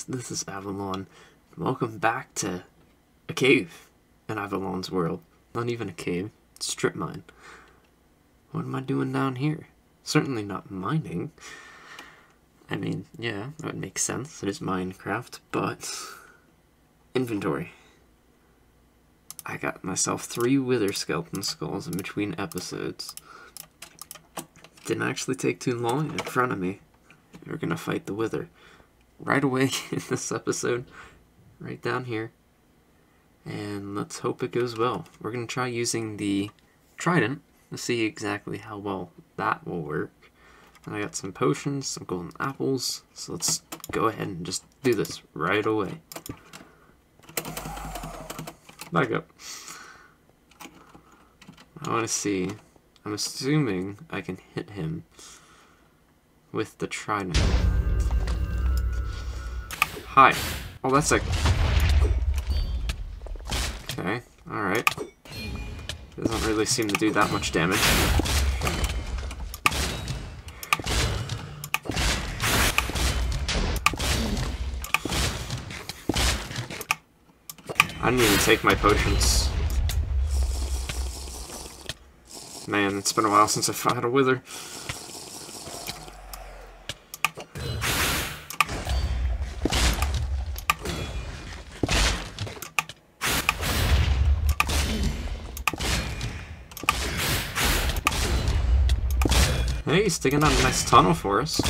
guys, this is Avollon. Welcome back to a cave in Avollon's world. Not even a cave, it's strip mine. What am I doing down here? Certainly not mining. I mean, yeah, that would make sense. It is Minecraft, but inventory. I got myself 3 wither skeleton skulls in between episodes. Didn't actually take too long in front of me. We're gonna fight the wither right away in this episode, right down here, and let's hope it goes well. We're gonna try using the trident to see exactly how well that will work. And I got some potions, some golden apples, so let's go ahead and just do this right away. Back up. I want to see. I'm assuming I can hit him with the trident. Hi. Oh, that's like... Okay, alright. Doesn't really seem to do that much damage. I didn't even take my potions. Man, it's been a while since I fought a wither. Hey, he's digging out a nice tunnel for us.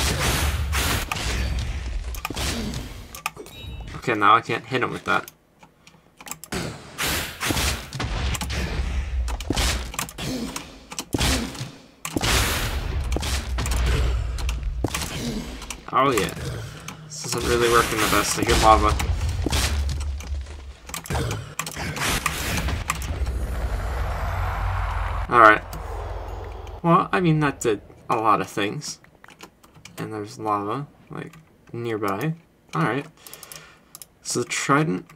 Okay, now I can't hit him with that. Oh yeah. This isn't really working the best. I hear lava. Alright. Well, I mean, that did a lot of things. And there's lava, like, nearby. Alright. So the trident,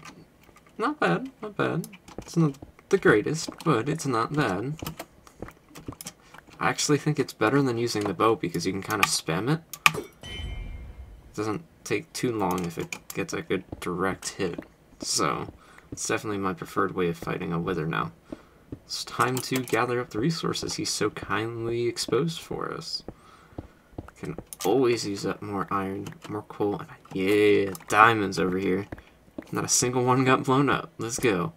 not bad, not bad. It's not the greatest, but it's not bad. I actually think it's better than using the bow because you can kind of spam it. It doesn't take too long if it gets a good direct hit. So, it's definitely my preferred way of fighting a wither now. It's time to gather up the resources he's so kindly exposed for us. Can always use up more iron, more coal, and yeah, diamonds over here. Not a single one got blown up. Let's go.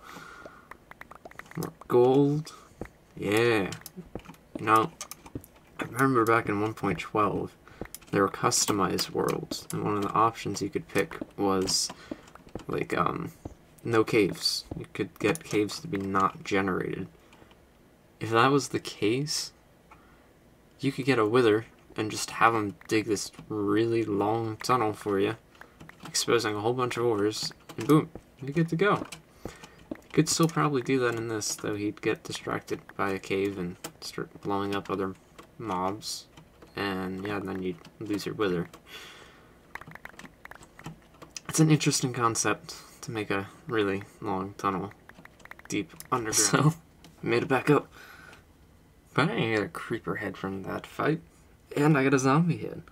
More gold. Yeah. You know, I remember back in 1.12, there were customized worlds, and one of the options you could pick was, like, no caves. You could get caves to be not generated. If that was the case, you could get a wither and just have him dig this really long tunnel for you, exposing a whole bunch of ores, and boom, you're good to go. You could still probably do that in this, though he'd get distracted by a cave and start blowing up other mobs, and yeah, then you'd lose your wither. It's an interesting concept to make a really long tunnel deep underground. So, I made it back up. But I didn't get a creeper head from that fight. And I got a zombie head.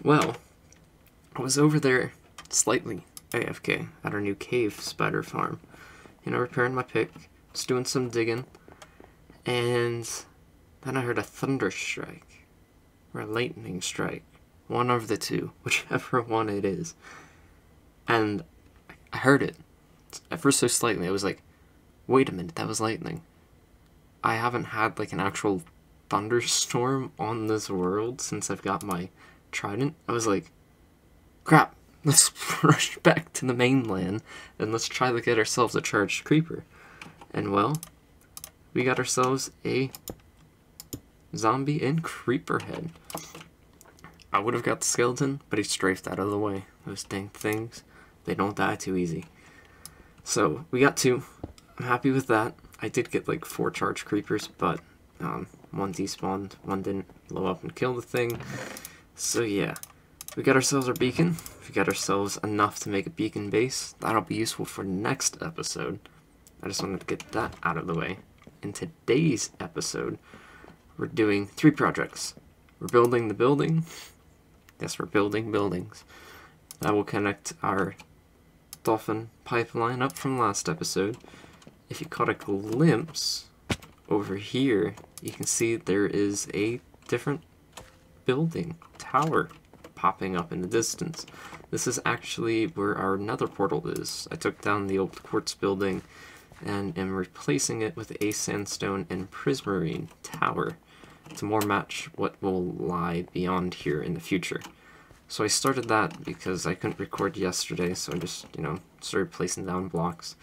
Well, I was over there slightly AFK at our new cave spider farm. You know, repairing my pick, just doing some digging. And then I heard a thunder strike. Or a lightning strike. One of the two, whichever one it is. And I heard it. At first so slightly, I was like, wait a minute, that was lightning. I haven't had like an actual thunderstorm on this world since I've got my trident. I was like, crap, let's rush back to the mainland and let's try to get ourselves a charged creeper. And well, we got ourselves a zombie and creeper head. I would have got the skeleton, but he strafed out of the way. Those dang things, they don't die too easy. So, we got 2. I'm happy with that. I did get like 4 charged creepers, but one despawned, one didn't blow up and kill the thing. So yeah, we got ourselves our beacon. We got ourselves enough to make a beacon base. That'll be useful for next episode. I just wanted to get that out of the way. In today's episode, we're doing 3 projects. We're building the building. Yes, we're building buildings. that will connect our dolphin pipeline up from last episode. If you caught a glimpse over here, you can see there is a different building, tower, popping up in the distance. This is actually where our nether portal is. I took down the old quartz building and am replacing it with a sandstone and prismarine tower to more match what will lie beyond here in the future. So I started that because I couldn't record yesterday, so I just, started placing down blocks.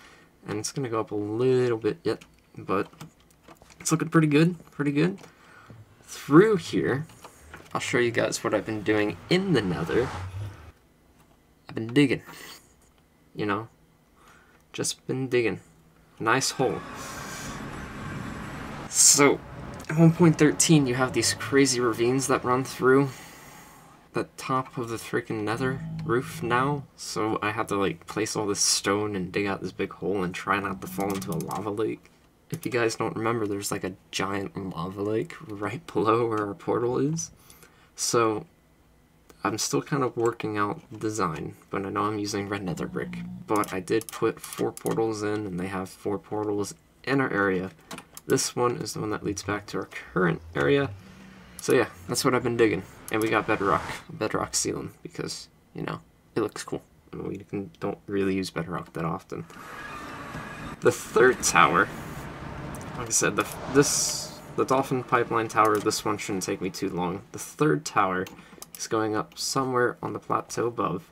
And it's going to go up a little bit yet, but it's looking pretty good, Through here, I'll show you guys what I've been doing in the nether. I've been digging, just been digging. Nice hole. So, at 1.13 you have these crazy ravines that run through the top of the freaking nether roof now, so I had to place all this stone and dig out this big hole and try not to fall into a lava lake. If you guys don't remember, there's a giant lava lake right below where our portal is. So I'm still kind of working out the design, but I know I'm using red nether brick. But I did put 4 portals in, and they have 4 portals in our area. This one is the one that leads back to our current area. So yeah, that's what I've been digging. And we got bedrock ceiling, because, it looks cool. And we don't really use bedrock that often. The third tower, like I said, the dolphin pipeline tower, this one shouldn't take me too long. The third tower is going up somewhere on the plateau above,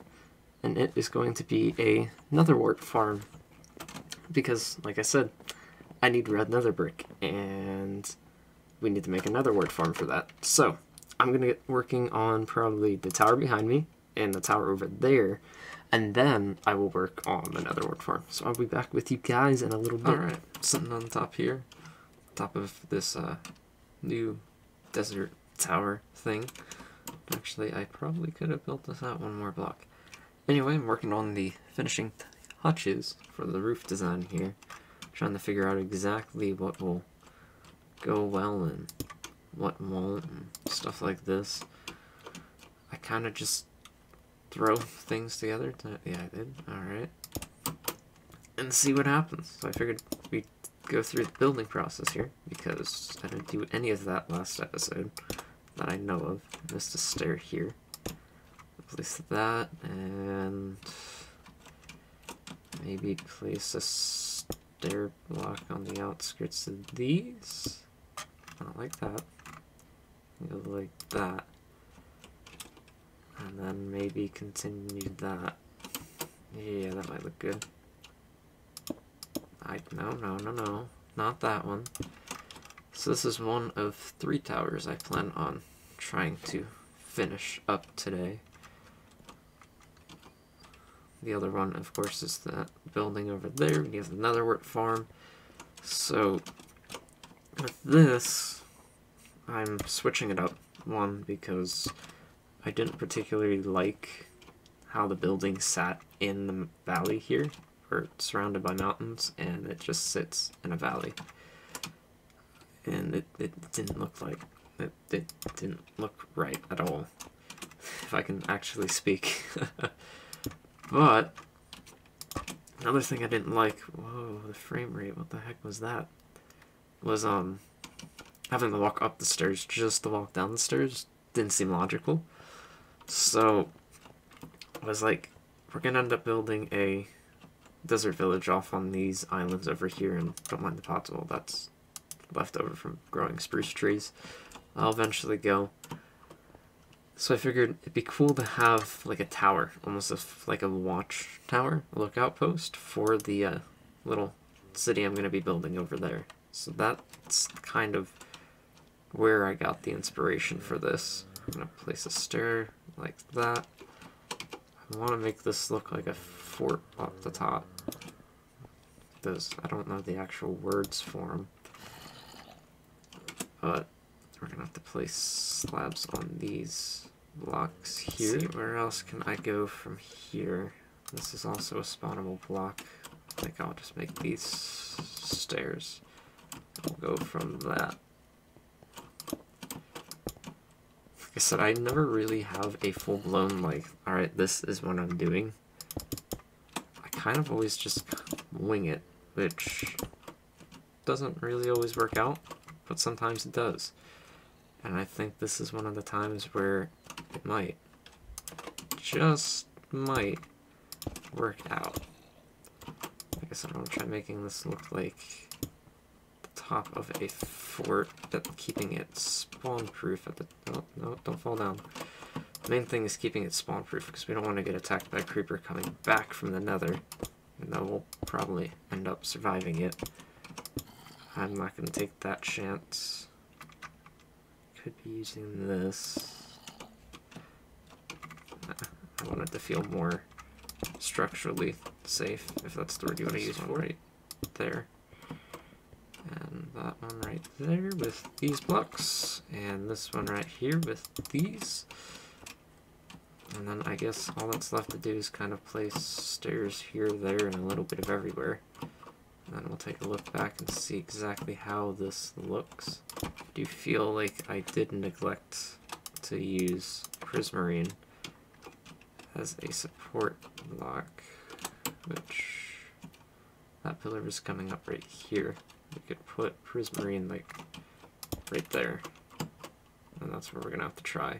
and it is going to be a netherwart farm. Because, like I said, I need red nether brick, and we need to make a netherwart farm for that. So, I'm going to get working on probably the tower behind me and the tower over there, and then I will work on the netherwart farm. So I'll be back with you guys in a little bit. Alright, sitting on top here, top of this new desert tower thing. Actually, I probably could have built this out one more block. Anyway, I'm working on the finishing touches for the roof design here. Trying to figure out exactly what will go well and what won't, and stuff like this. I kind of just throw things together. Yeah, I did. Alright. And see what happens. So I figured we'd go through the building process here, because I didn't do any of that last episode that I know of. Missed a stair here. Place that, and maybe place a stair block on the outskirts of these. Not like that. Go like that. And then maybe continue that. Yeah, that might look good. No. Not that one. So this is one of 3 towers I plan on trying to finish up today. The other one, of course, is that building over there. We have the netherwart farm. So with this, I'm switching it up. One, because I didn't particularly like how the building sat in the valley here, or surrounded by mountains, and it just sits in a valley. And it didn't look like, it didn't look right at all, if I can actually speak. But another thing I didn't like, whoa, the frame rate, what the heck was that? Was having to walk up the stairs just to walk down the stairs didn't seem logical. So I was like, we're gonna end up building a desert village off on these islands over here, and don't mind the pothole, that's left over from growing spruce trees. I'll eventually go. So I figured it'd be cool to have like a tower, almost like a watch tower, a lookout post for the little city I'm going to be building over there. So that's kind of where I got the inspiration for this. I'm going to place a stair like that. I want to make this look like a fort up the top. I don't know the actual words for them. But we're going to have to place slabs on these blocks here. Let's see, where else can I go from here? This is also a spawnable block. I think I'll just make these stairs. We'll go from that I said, I never really have a full-blown, like, alright, this is what I'm doing. I kind of always just wing it, which doesn't really always work out, but sometimes it does. And I think this is one of the times where it might, just might, work out. Like I said, I'm going to try making this look like the top of a fort, but keeping it spawn-proof at the... Oh, no, don't fall down. The main thing is keeping it spawn-proof, because we don't want to get attacked by a creeper coming back from the nether, and though we'll probably end up surviving it. I'm not going to take that chance. Could be using this. I want it to feel more structurally safe, if that's the word you want to use. One right there. And that one right there with these blocks. And this one right here with these. And then I guess all that's left to do is kind of place stairs here, there, and a little bit of everywhere. And then we'll take a look back and see exactly how this looks. I do feel like I did neglect to use prismarine as a support block, which that pillar is coming up right here. We could put prismarine like right there, and that's where we're gonna have to try.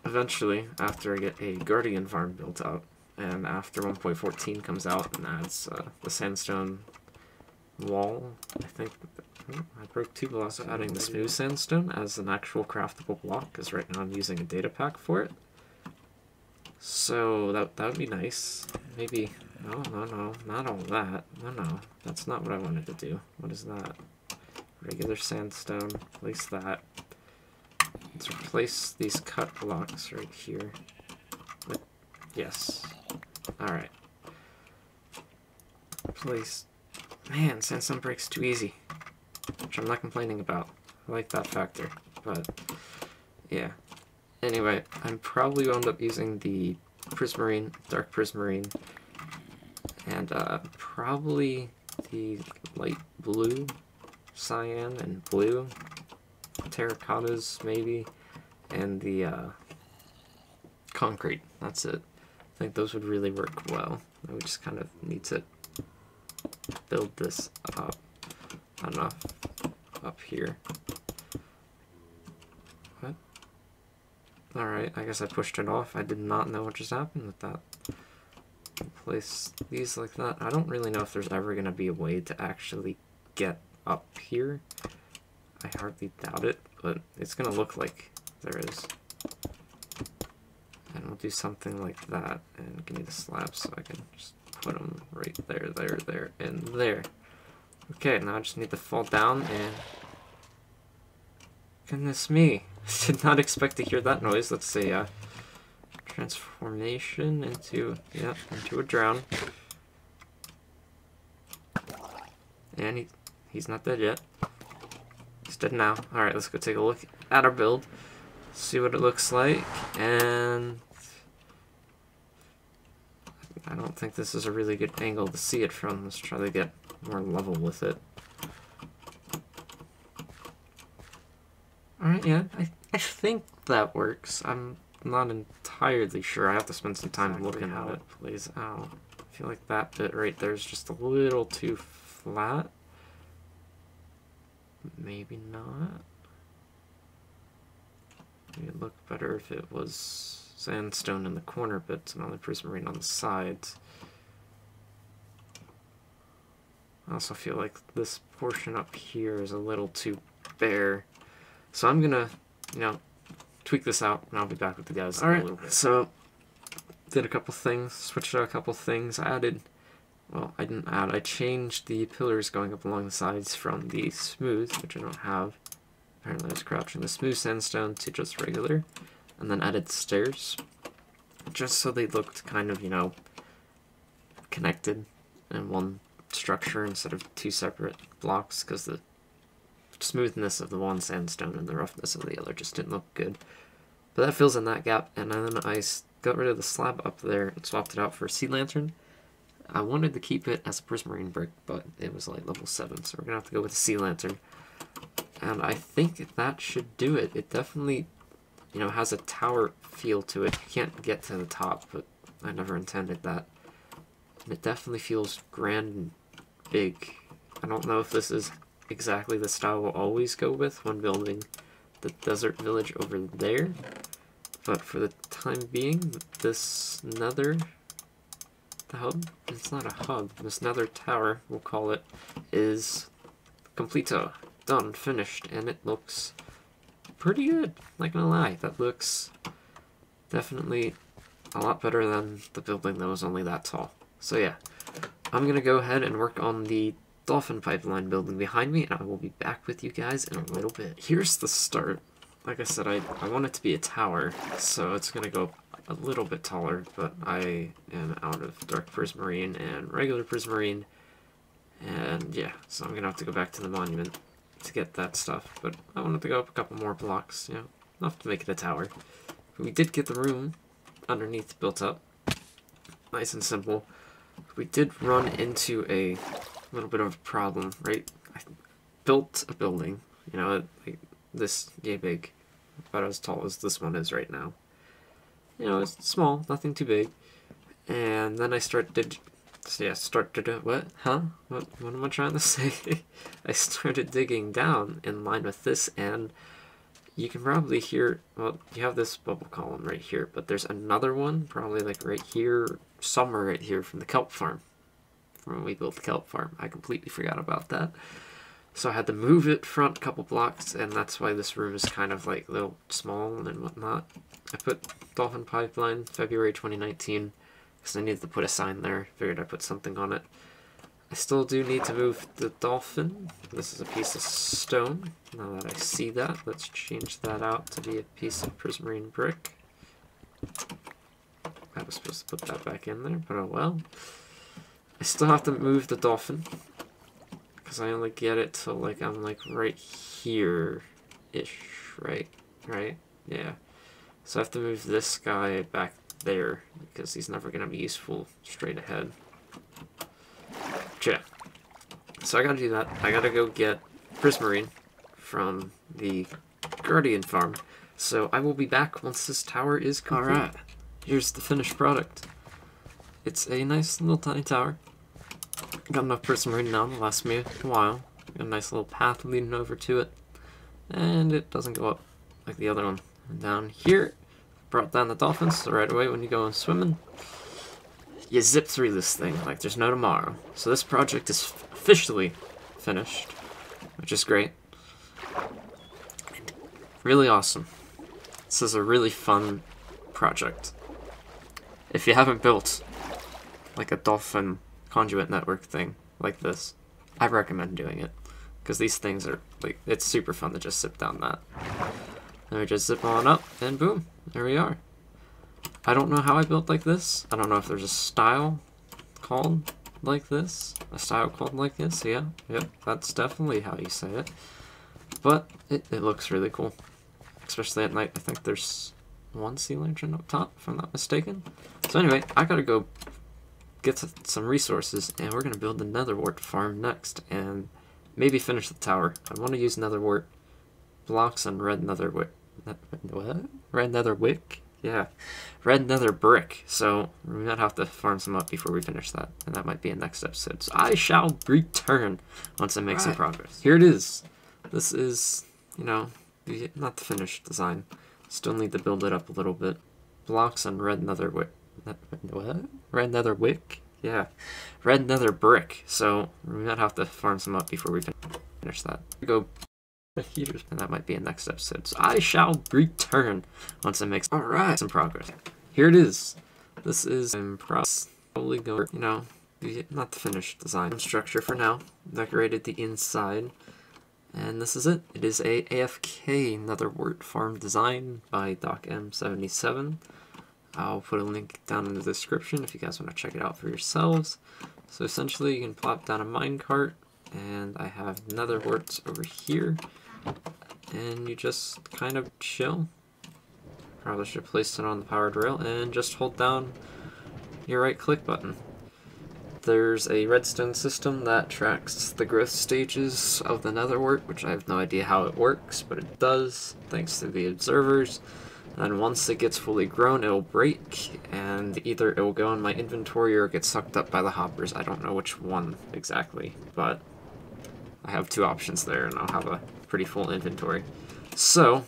Eventually, after I get a guardian farm built out, and after 1.14 comes out and adds the sandstone wall, I think I broke 2 blocks of adding the smooth sandstone as an actual craftable block, because right now I'm using a data pack for it. So that would be nice. Maybe, no, not all that. No, that's not what I wanted to do. What is that? Regular sandstone, place that. Let's replace these cut blocks right here with, yes. Alright. Place, man, sandstone breaks too easy, which I'm not complaining about. I like that factor, but yeah. Anyway, I'm probably going to end up using the prismarine, dark prismarine, and probably the light blue, cyan, and blue, terracottas maybe, and the concrete. That's it. I think those would really work well. We just kind of need to build this up enough up here. What? Alright, I guess I pushed it off. I did not know what just happened with that. Place these like that. I don't really know if there's ever going to be a way to actually get up here. I hardly doubt it, but it's going to look like there is. And we'll do something like that, and give me the slabs so I can just put them right there, there, and there. Okay, now I just need to fall down, and goodness me, I did not expect to hear that noise. Let's see, transformation into, yeah, into a drown. And he's not dead yet. He's dead now. Alright, let's go take a look at our build, see what it looks like, and I don't think this is a really good angle to see it from. Let's try to get more level with it. Alright, yeah, I think that works. I'm not entirely sure. I have to spend some time looking at it plays out. I feel like that bit right there is just a little too flat. Maybe not. It'd look better if it was sandstone in the corner bits and only prismarine on the sides. I also feel like this portion up here is a little too bare. So I'm gonna, you know, tweak this out and I'll be back with the guys in a little bit. So, did a couple things, switched out a couple things, added, well, I didn't add, I changed the pillars going up along the sides from the smooth, which I don't have. Apparently I was crouching the smooth sandstone to just regular, and then added stairs, just so they looked kind of, you know, connected in one structure instead of 2 separate blocks, because the smoothness of the one sandstone and the roughness of the other just didn't look good. But that fills in that gap, and then I got rid of the slab up there and swapped it out for a sea lantern. I wanted to keep it as a prismarine brick, but it was like level 7, so we're going to have to go with the sea lantern. And I think that should do it. It definitely you know, has a tower feel to it. You can't get to the top, but I never intended that. And it definitely feels grand and big. I don't know if this is exactly the style we'll always go with when building the desert village over there, but for the time being, this nether, the hub, it's not a hub, this nether tower, we'll call it, is completo, done, finished, and it looks pretty good, not gonna lie. That looks definitely a lot better than the building that was only that tall. So yeah, I'm gonna go ahead and work on the dolphin pipeline building behind me, and I will be back with you guys in a little bit. Here's the start. Like I said, I want it to be a tower, so it's gonna go a little bit taller, but I am out of dark prismarine and regular prismarine, and yeah, so I'm gonna have to go back to the monument to get that stuff, but I wanted to go up a couple more blocks, you know, enough to make it a tower. But we did get the room underneath built up, nice and simple. We did run into a little bit of a problem, right? I built a building, you know, like this yay big, about as tall as this one is right now. You know, it's small, nothing too big. And then I started, what? Huh? What am I trying to say? I started digging down in line with this, and you can probably hear, well, you have this bubble column right here, but there's another one, probably like right here, somewhere right here from the kelp farm. From when we built the kelp farm. I completely forgot about that. So I had to move it front a couple blocks, and that's why this room is kind of like a little small and whatnot. I put Dolphin Pipeline, February 2019, because I needed to put a sign there. Figured I'd put something on it. I still do need to move the dolphin. This is a piece of stone. Now that I see that, let's change that out to be a piece of prismarine brick. I was supposed to put that back in there, but oh well. I still have to move the dolphin, because I only get it till like I'm like right here-ish, right? Yeah. So I have to move this guy back there, because he's never going to be useful straight ahead. Yeah. So I gotta do that. I gotta go get prismarine from the Guardian farm. So I will be back once this tower is complete. Alright, here's the finished product. It's a nice little tiny tower. Got enough prismarine now to last me a while. Got a nice little path leading over to it. And it doesn't go up like the other one. And down here, brought down the dolphins, so right away when you go in swimming, you zip through this thing like there's no tomorrow. So this project is officially finished, which is great. And really awesome. This is a really fun project. If you haven't built like a dolphin conduit network thing like this, I recommend doing it, because these things are like, it's super fun to just zip down that. And we just zip on up, and boom, there we are. I don't know how I built like this. I don't know if there's a style called like this. A style called like this, yeah. Yep, that's definitely how you say it. But it looks really cool. Especially at night. I think there's one sea lantern up top, if I'm not mistaken. So anyway, I gotta go get some resources, and we're gonna build the Netherwart Farm next, and maybe finish the tower. I want to use Netherwart blocks and red Netherwick. What? Red Netherwick? Yeah, red nether brick. So we might have to farm some up before we finish that, and that might be a next episode. So I shall return once I make some progress. Here it is. This is, you know, not the finished design. Still need to build it up a little bit. Blocks and red netherwick. What? Red netherwick? Yeah, red nether brick. So we might have to farm some up before we finish that. Go. And that might be a next episode. So I shall return once I make some progress. Here it is. This is probably going, you know, not the finished design structure for now. Decorated the inside, and this is it. It is a AFK Netherwart Farm design by Doc M77. I'll put a link down in the description if you guys want to check it out for yourselves. So essentially, you can plop down a minecart, and I have netherwarts over here. And you just kind of chill. Probably should have placed it on the powered rail, and just hold down your right click button. There's a redstone system that tracks the growth stages of the netherwart, which I have no idea how it works, but it does, thanks to the observers. Then once it gets fully grown, it'll break, and either it will go in my inventory or get sucked up by the hoppers. I don't know which one exactly, but I have two options there, and I'll have a pretty full inventory. So,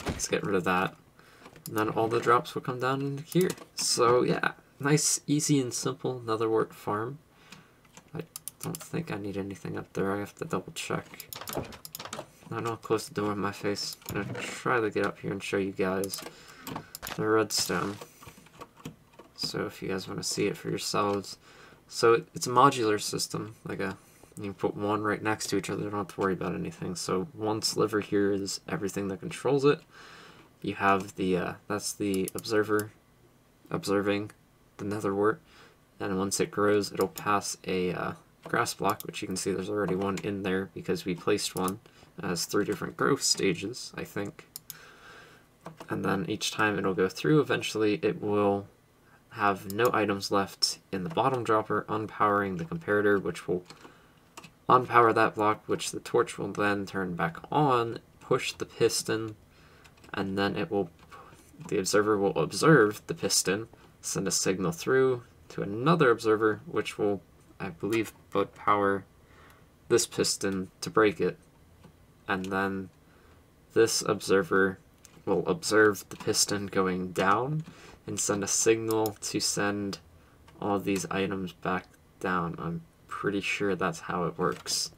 let's get rid of that. And then all the drops will come down into here. So yeah, nice, easy, and simple Netherwart Farm. I don't think I need anything up there. I have to double check. I don't close the door in my face. I'm gonna try to get up here and show you guys the redstone. So if you guys want to see it for yourselves. So it's a modular system, like you can put one right next to each other, you don't have to worry about anything. So one sliver here is everything that controls it. You have the, that's the observer observing the Netherwart, and once it grows, it'll pass a grass block, which you can see there's already one in there because we placed one. It has 3 different growth stages, I think. And then each time it'll go through, eventually it will have no items left in the bottom dropper, unpowering the comparator, which will unpower that block, which the torch will then turn back on, push the piston, and then it will, the observer will observe the piston, send a signal through to another observer, which will, I believe, both power this piston to break it. And then this observer will observe the piston going down and send a signal to send all these items back down. I'm pretty sure that's how it works.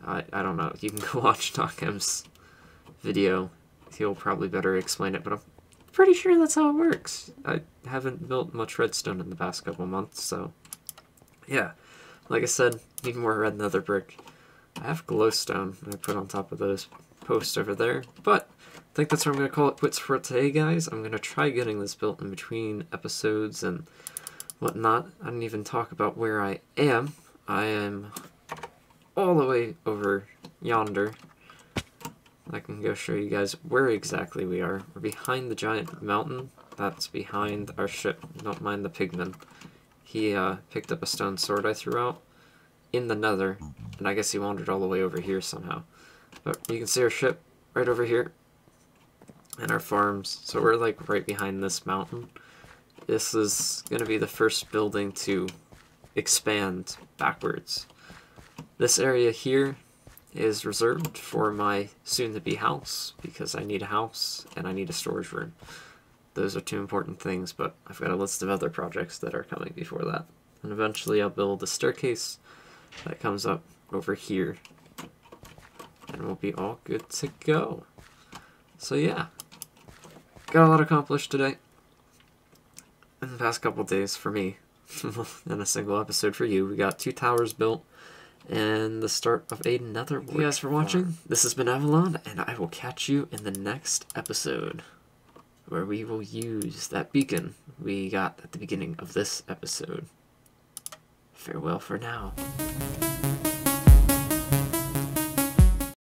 I don't know. You can go watch Knockham's video. He'll probably better explain it, but I'm pretty sure that's how it works. I haven't built much redstone in the past couple months, so yeah. Like I said, need more red nether brick. I have glowstone that I put on top of those posts over there, but I think that's where I'm going to call it quits for today, guys. I'm going to try getting this built in between episodes and whatnot. I didn't even talk about where I am. I am all the way over yonder. I can go show you guys where exactly we are. We're behind the giant mountain. That's behind our ship. Don't mind the pigman. He picked up a stone sword I threw out in the nether, and I guess he wandered all the way over here somehow. But you can see our ship right over here, and our farms. So we're like right behind this mountain. This is going to be the first building to expand backwards. This area here is reserved for my soon-to-be house, because I need a house and I need a storage room. Those are 2 important things, but I've got a list of other projects that are coming before that. And eventually I'll build a staircase that comes up over here, and we'll be all good to go. So yeah, got a lot accomplished today in the past couple days for me, and a single episode for you. We got 2 towers built and the start of a Netherwart. Thank you guys for watching. This has been Avollon, and I will catch you in the next episode, where we will use that beacon we got at the beginning of this episode. Farewell for now.